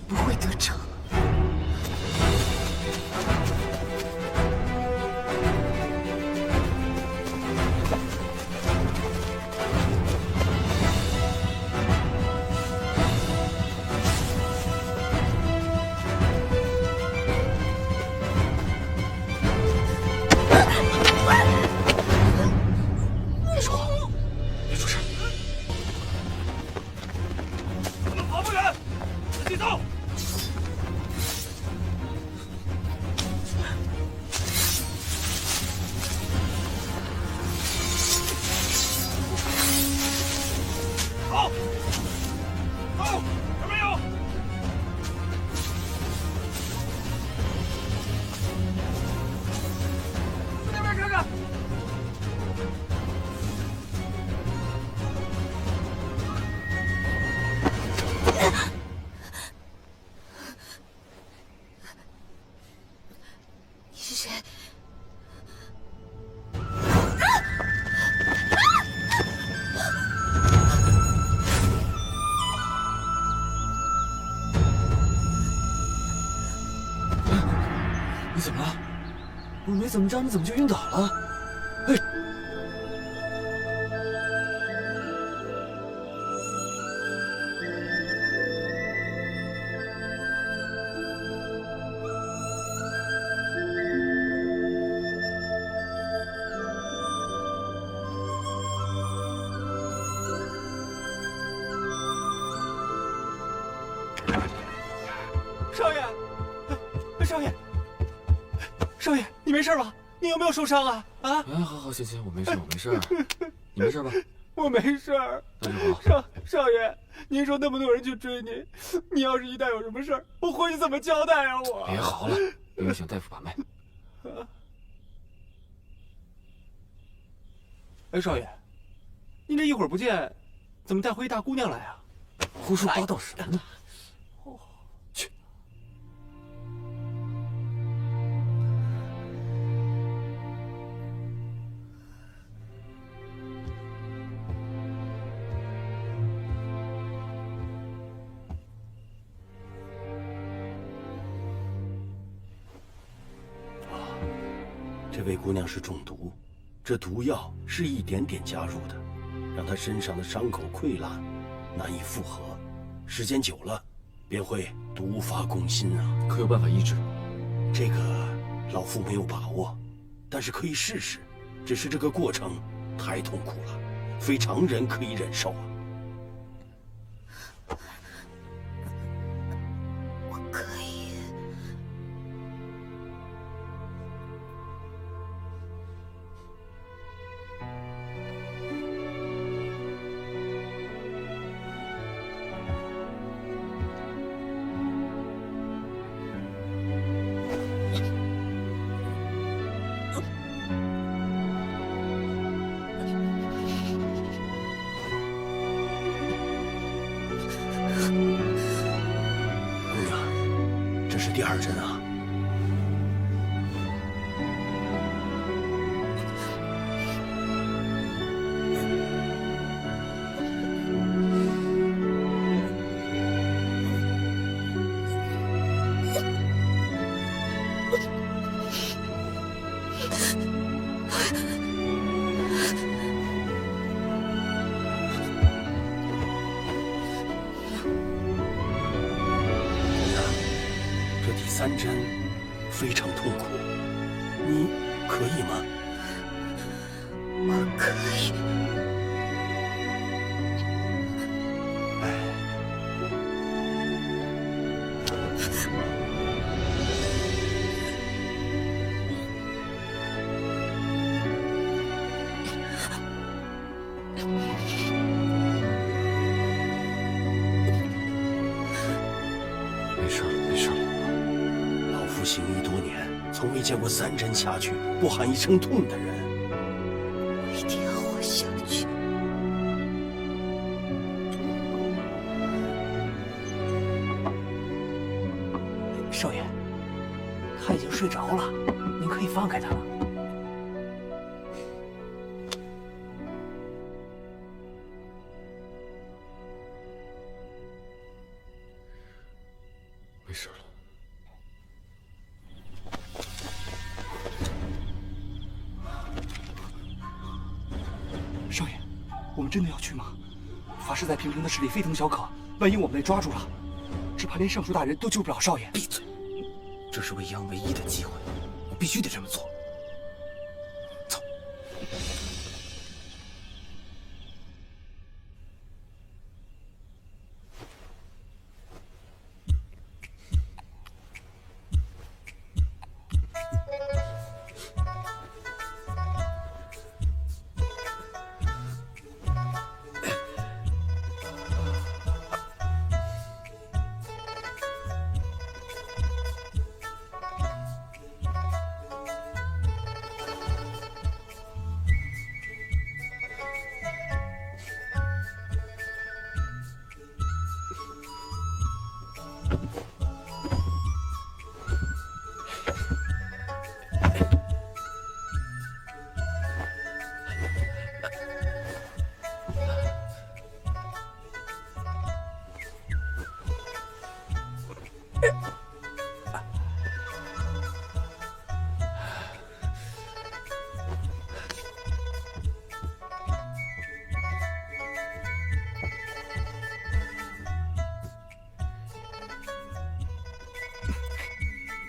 不会得逞。别说话，别出声。我们跑不远，自己走。走，走，有没有？那边看看。你是谁？你怎么了？我没怎么着，你怎么就晕倒了？哎，少爷，少爷，少爷，你没事吧？你有没有受伤啊？啊？哎，好，行，我没事，我没事。你没事吧？我没事儿。那就好。少爷，您说那么多人去追你，你要是一旦有什么事儿，我回去怎么交代啊？我别嚎了，不用请大夫把脉。哎，少爷，您这一会儿不见，怎么带回一大姑娘来啊？胡说八道什么呢？去。这位姑娘是中毒，这毒药是一点点加入的，让她身上的伤口溃烂，难以复合，时间久了，便会毒发攻心啊！可有办法医治？这个老夫没有把握，但是可以试试。只是这个过程太痛苦了，非常人可以忍受啊！我可以。姑娘，这是第二针啊！这第三针非常痛苦，你可以吗？我可以。没事了，没事了。老夫行医多年，从未见过三针下去不喊一声痛的人。我一定要活下去。少爷，他已经睡着了，您可以放开他了。没事了。少爷，我们真的要去吗？法师在平城的势力非同小可，万一我们被抓住了，只怕连尚书大人都救不了少爷。闭嘴！这是未央唯一的机会，我必须得这么做。走。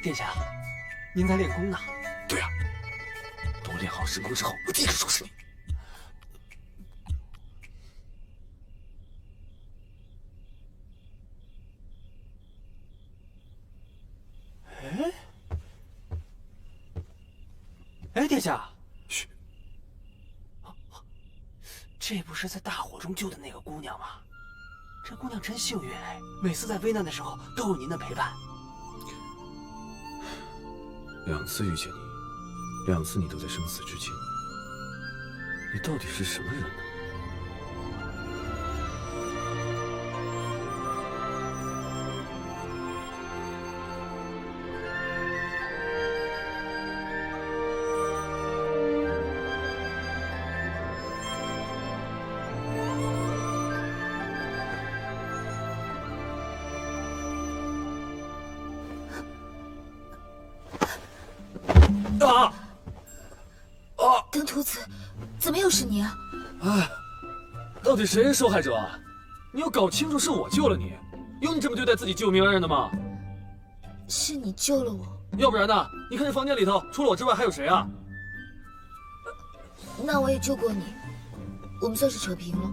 殿下，您在练功呢？对啊，等我练好神功之后，我立刻收拾你。哎，殿下，嘘，这不是在大火中救的那个姑娘吗？这姑娘真幸运哎，每次在危难的时候都有您的陪伴。2次遇见你，2次你都在生死之境，你到底是什么人呢？登徒子，怎么又是你啊？哎，到底谁是受害者啊？你要搞清楚是我救了你，有你这么对待自己救命恩人的吗？是你救了我，要不然呢？你看这房间里头，除了我之外还有谁啊？那我也救过你，我们算是扯平了。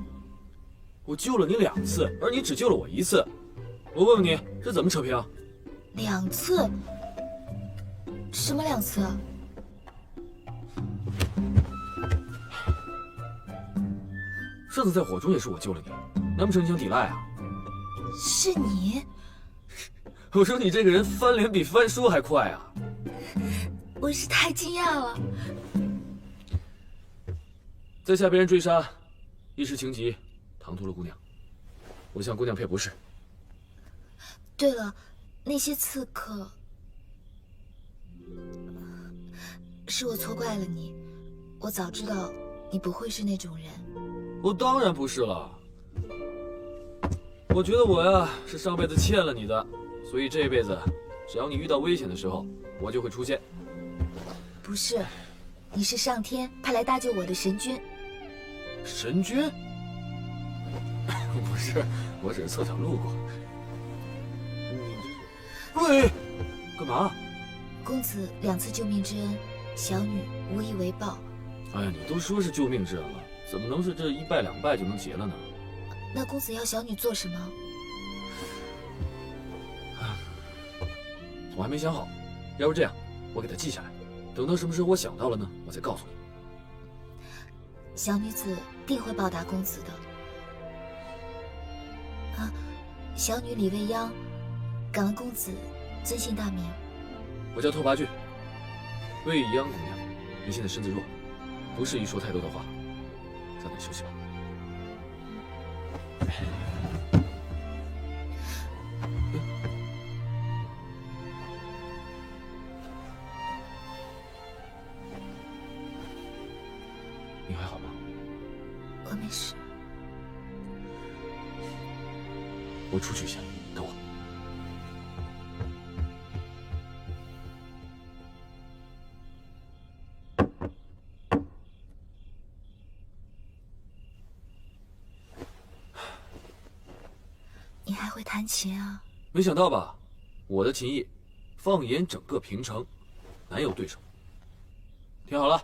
我救了你2次，而你只救了我1次。我问问你，这怎么扯平？2次？什么2次啊？上次在火中也是我救了你，难不成你想抵赖啊？是你？我说你这个人翻脸比翻书还快啊！我是太惊讶了。在下被人追杀，一时情急，唐突了姑娘，我向姑娘赔不是。对了，那些刺客，是我错怪了你。我早知道你不会是那种人。我当然不是了。我觉得我呀是上辈子欠了你的，所以这辈子，只要你遇到危险的时候，我就会出现。不是，你是上天派来搭救我的神君。神君？不是，我只是凑巧路过。喂，干嘛？公子2次救命之恩，小女无以为报。哎呀，你都说是救命之恩了，怎么能是这1败2败就能结了呢？那公子要小女做什么？我还没想好，要不这样，我给他记下来，等到什么时候我想到了呢，我再告诉你。小女子定会报答公子的。啊，小女李未央，敢问公子尊姓大名？我叫拓跋俊。未央姑娘，你现在身子弱，不适宜说太多的话，早点休息吧。你还好吗？我没事。我出去一下，等我。会弹琴啊？没想到吧？我的琴艺，放眼整个平城，难有对手。听好了。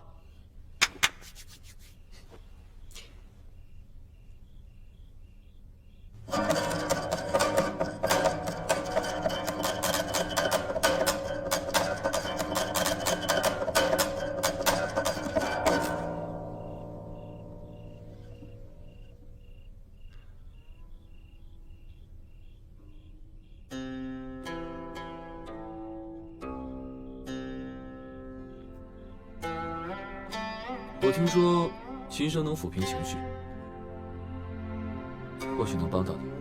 我听说琴声能抚平情绪，或许能帮到你。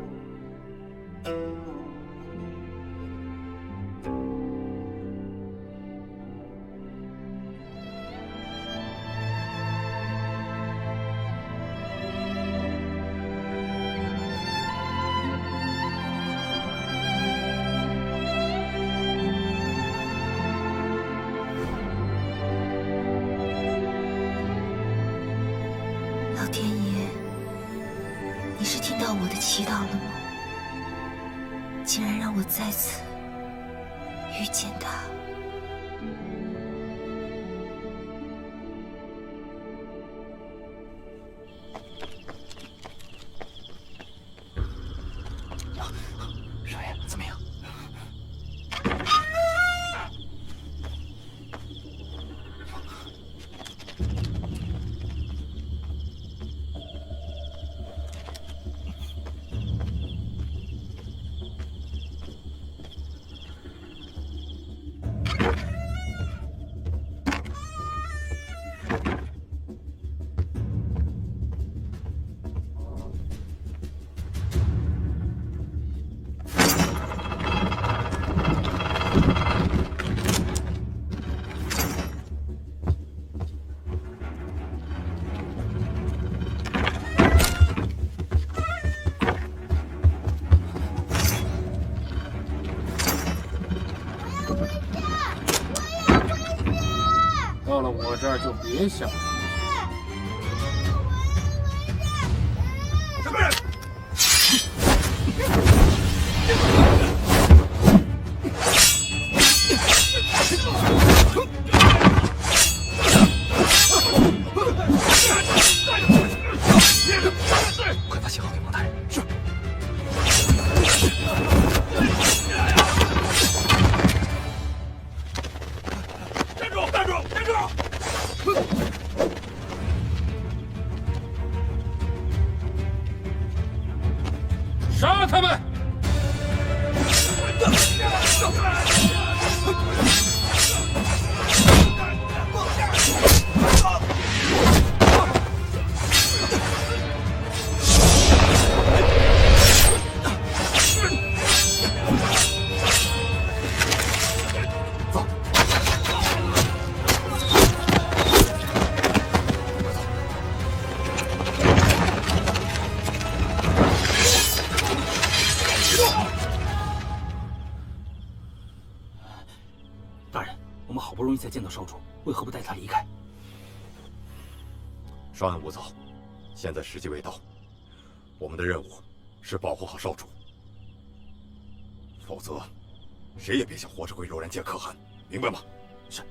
老天爷，你是听到我的祈祷了吗？竟然让我再次遇见他。少爷，怎么样？ 到了我这儿就别想出去。什么人？快把信号给王大人。是。站住！站住！站住！杀他们！大人，我们好不容易才见到少主，为何不带他离开？稍安勿躁，现在时机未到。我们的任务是保护好少主，否则谁也别想活着归柔然见可汗，明白吗？是。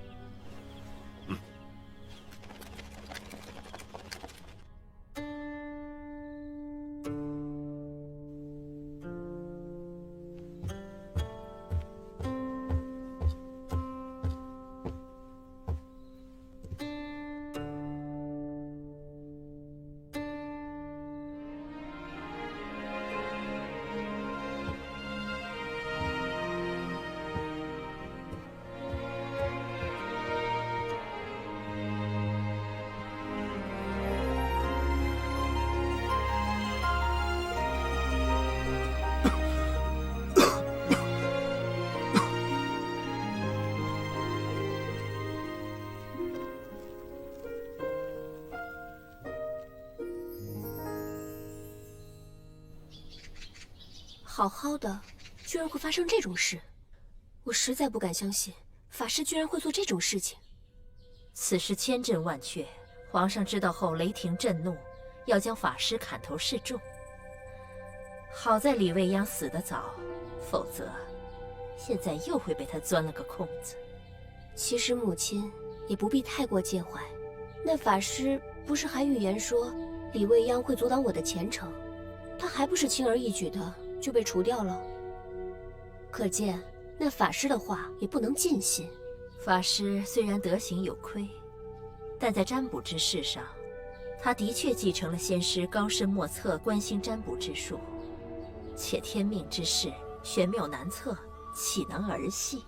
好好的，居然会发生这种事，我实在不敢相信，法师居然会做这种事情。此事千真万确，皇上知道后雷霆震怒，要将法师砍头示众。好在李未央死得早，否则现在又会被他钻了个空子。其实母亲也不必太过介怀，那法师不是还预言说李未央会阻挡我的前程，他还不是轻而易举的就被除掉了？可见那法师的话也不能尽信。法师虽然德行有亏，但在占卜之事上，他的确继承了先师高深莫测观星占卜之术，且天命之事玄妙难测，岂能儿戏？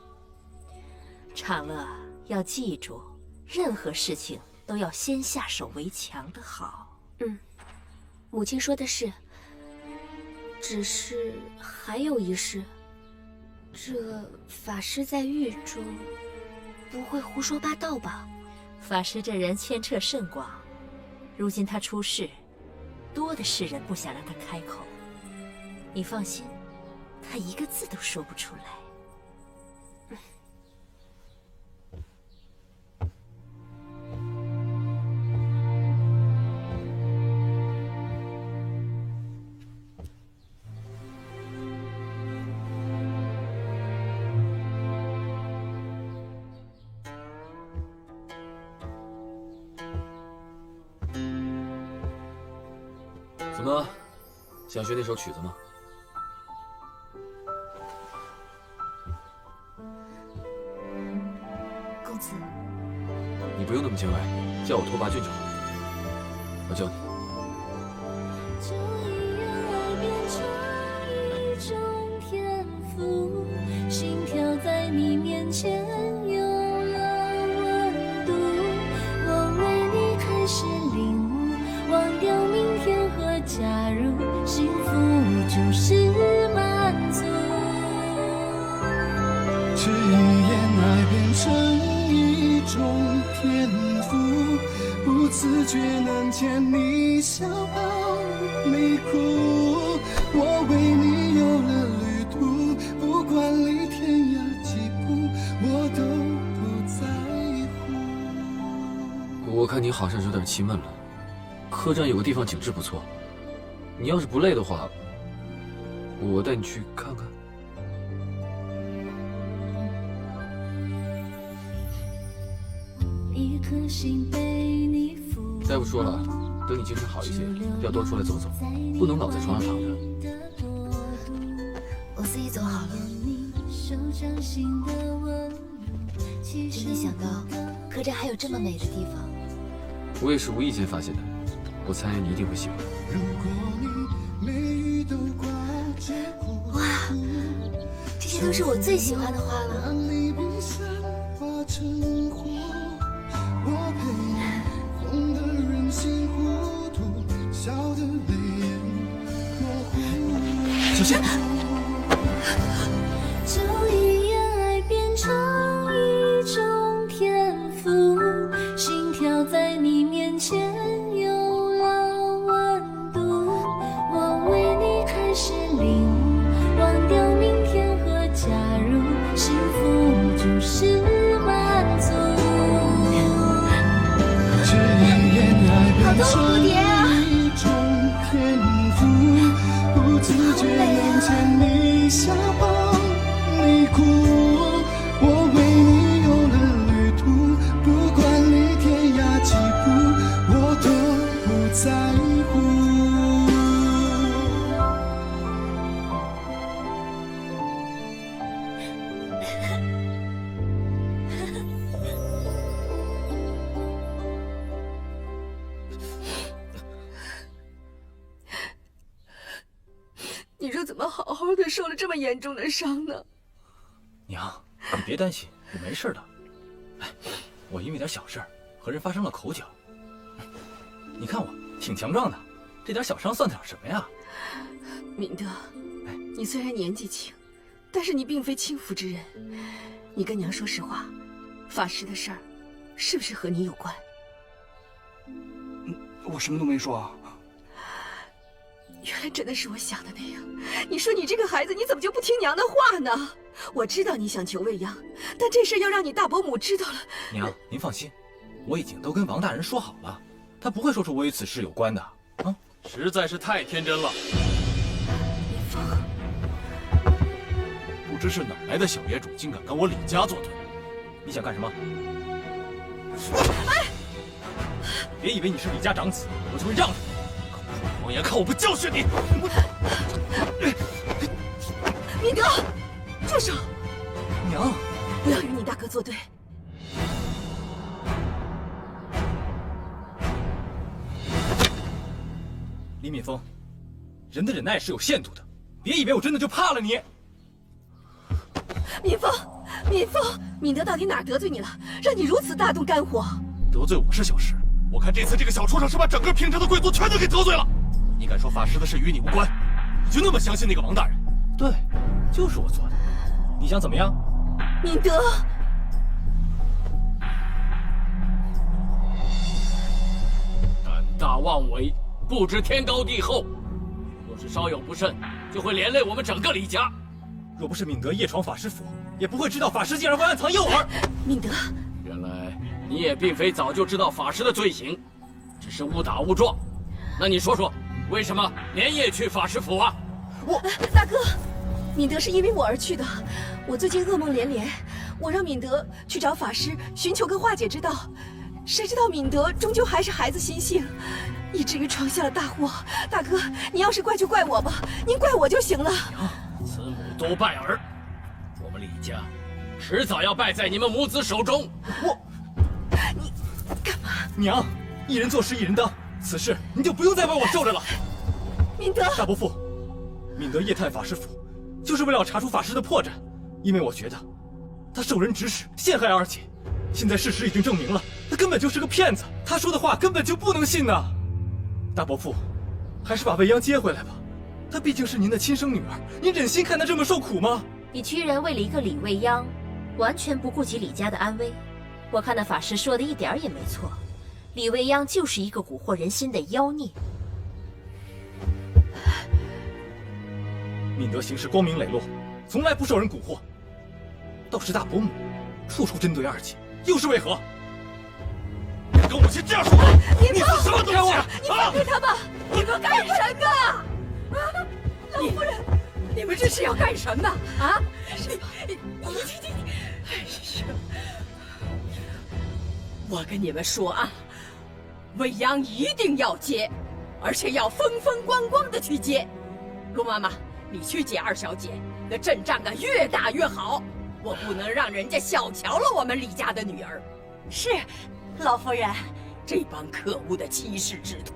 长乐要记住，任何事情都要先下手为强的好。母亲说的是，只是还有一事，这法师在狱中不会胡说八道吧？法师这人牵扯甚广，如今他出事，多的是人不想让他开口。你放心，他一个字都说不出来。怎么，想学那首曲子吗？公子，你不用那么见外，叫我拓跋俊就好。我教你。这一眼爱变成一种天赋，心跳在你面前有了温度。我为你开始领悟，忘掉明天和假如，幸福就是满足。这一眼爱变成一种天赋，不自觉能牵你笑傲你哭。我为你有了旅途，不管离天涯几步，我都不在乎。我看你好像有点气闷了，客栈有个地方景致不错，你要是不累的话，我带你去看看。一颗心被你俘。再不说了，等你精神好一些，要多出来走走，不能老在床上躺着。我自己走好了。真没想到客栈还有这么美的地方。我也是无意间发现的，我猜你一定会喜欢。哇，这些都是我最喜欢的花了。小心！这一眼爱变成一种天赋，心跳在你面前有了温度。我为你开始领悟，忘掉明天和假如，幸福就是满足。这一眼爱变成一种天赋，不自觉能牵你笑抱你哭。我为你有了旅途，不管离天涯几步，我都不在乎。你这怎么好好的受了这么严重的伤呢？娘，你别担心，我没事的。哎，我因为点小事和人发生了口角。你看我挺强壮的，这点小伤算得了什么呀？明德，你虽然年纪轻，但是你并非轻浮之人。你跟娘说实话，法师的事儿是不是和你有关？我什么都没说啊。原来真的是我想的那样。你说你这个孩子，你怎么就不听娘的话呢？我知道你想求未央，但这事要让你大伯母知道了。娘，您放心，我已经都跟王大人说好了，他不会说出我与此事有关的。啊，实在是太天真了。你不知是哪来的小野种，竟敢跟我李家作对！你想干什么？哎！别以为你是李家长子，我就会让着你！口出狂言，看我不教训你！敏德，住手！娘，不要与你大哥作对。李敏峰，人的忍耐是有限度的，别以为我真的就怕了你。敏峰，敏峰，敏德到底哪儿得罪你了，让你如此大动肝火？得罪我是小事，我看这次这个小畜生是把整个平城的贵族全都给得罪了。你敢说法师的事与你无关？你就那么相信那个王大人？对，就是我做的。你想怎么样？敏德，胆大妄为，不知天高地厚。若是稍有不慎，就会连累我们整个李家。若不是敏德夜闯法师府，也不会知道法师竟然会暗藏诱饵。敏德，原来你也并非早就知道法师的罪行，只是误打误撞。那你说说，为什么连夜去法师府啊？大哥，敏德是因为我而去的。我最近噩梦连连，我让敏德去找法师寻求个化解之道，谁知道敏德终究还是孩子心性，以至于闯下了大祸。大哥，你要是怪就怪我吧，您怪我就行了。慈母多败儿，我们李家迟早要败在你们母子手中。你干嘛？娘，一人做事一人当，此事您就不用再为我受着了。敏德，大伯父，敏德夜探法师府，就是为了查出法师的破绽，因为我觉得他受人指使，陷害二姐。现在事实已经证明了，他根本就是个骗子，他说的话根本就不能信呐。大伯父，还是把未央接回来吧，她毕竟是您的亲生女儿，您忍心看她这么受苦吗？你居然为了一个李未央，完全不顾及李家的安危。我看那法师说的一点也没错，李未央就是一个蛊惑人心的妖孽。敏德行事光明磊落，从来不受人蛊惑，倒是大伯母处处针对二姐，又是为何？你跟母亲这样说话，你是什么东西啊？你放开他吧！你们干什么？老夫人，你们这是要干什么啊？我跟你们说啊，未央一定要接，而且要风风光光的去接。陆妈妈，你去接二小姐，那阵仗啊越大越好。我不能让人家小瞧了我们李家的女儿。是，老夫人。这帮可恶的欺世之徒，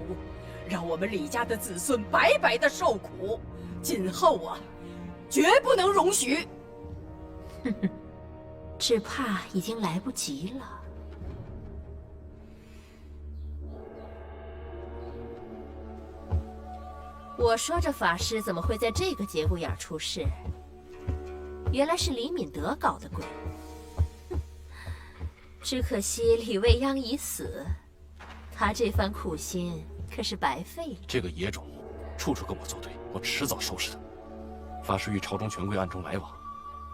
让我们李家的子孙白白的受苦，今后啊，绝不能容许。哼哼，只怕已经来不及了。我说这法师怎么会在这个节骨眼出事？原来是李敏德搞的鬼。哼，只可惜李未央已死，他这番苦心可是白费了。这个野种，处处跟我作对，我迟早收拾他。法师与朝中权贵暗中来往，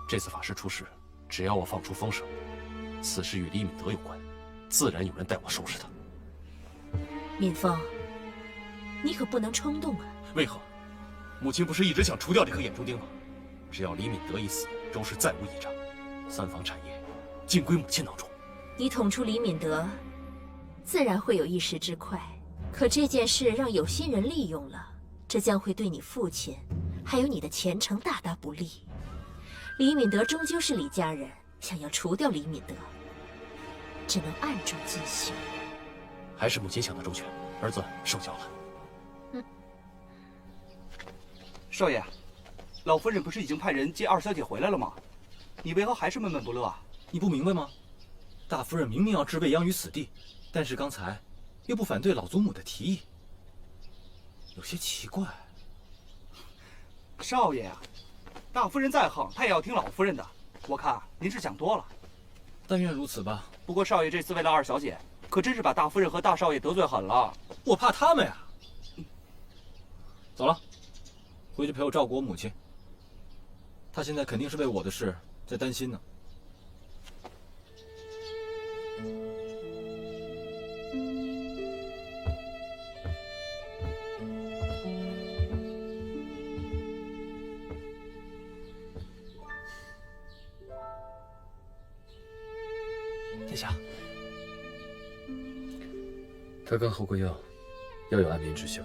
这次法师出事，只要我放出风声，此事与李敏德有关，自然有人代我收拾他。敏峰，你可不能冲动啊！为何？母亲不是一直想除掉这颗眼中钉吗？只要李敏德一死，周氏再无倚仗，三房产业尽归母亲囊中。你捅出李敏德，自然会有一时之快，可这件事让有心人利用了，这将会对你父亲还有你的前程大大不利。李敏德终究是李家人，想要除掉李敏德，只能暗中进行。还是母亲想得周全，儿子受教了。少爷，老夫人不是已经派人接二小姐回来了吗？你为何还是闷闷不乐啊？你不明白吗？大夫人明明要置未央于死地，但是刚才又不反对老祖母的提议，有些奇怪。少爷啊，大夫人再横，她也要听老夫人的。我看您是想多了。但愿如此吧。不过少爷这次为了二小姐，可真是把大夫人和大少爷得罪狠了。我怕他们呀。走了，回去陪我照顾我母亲。她现在肯定是为我的事在担心呢。殿下，他刚喝过药，要有安眠之秀。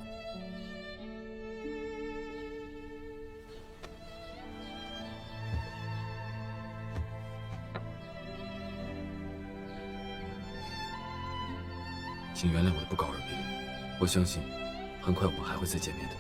请原谅我的不告而别，我相信，很快我们还会再见面的。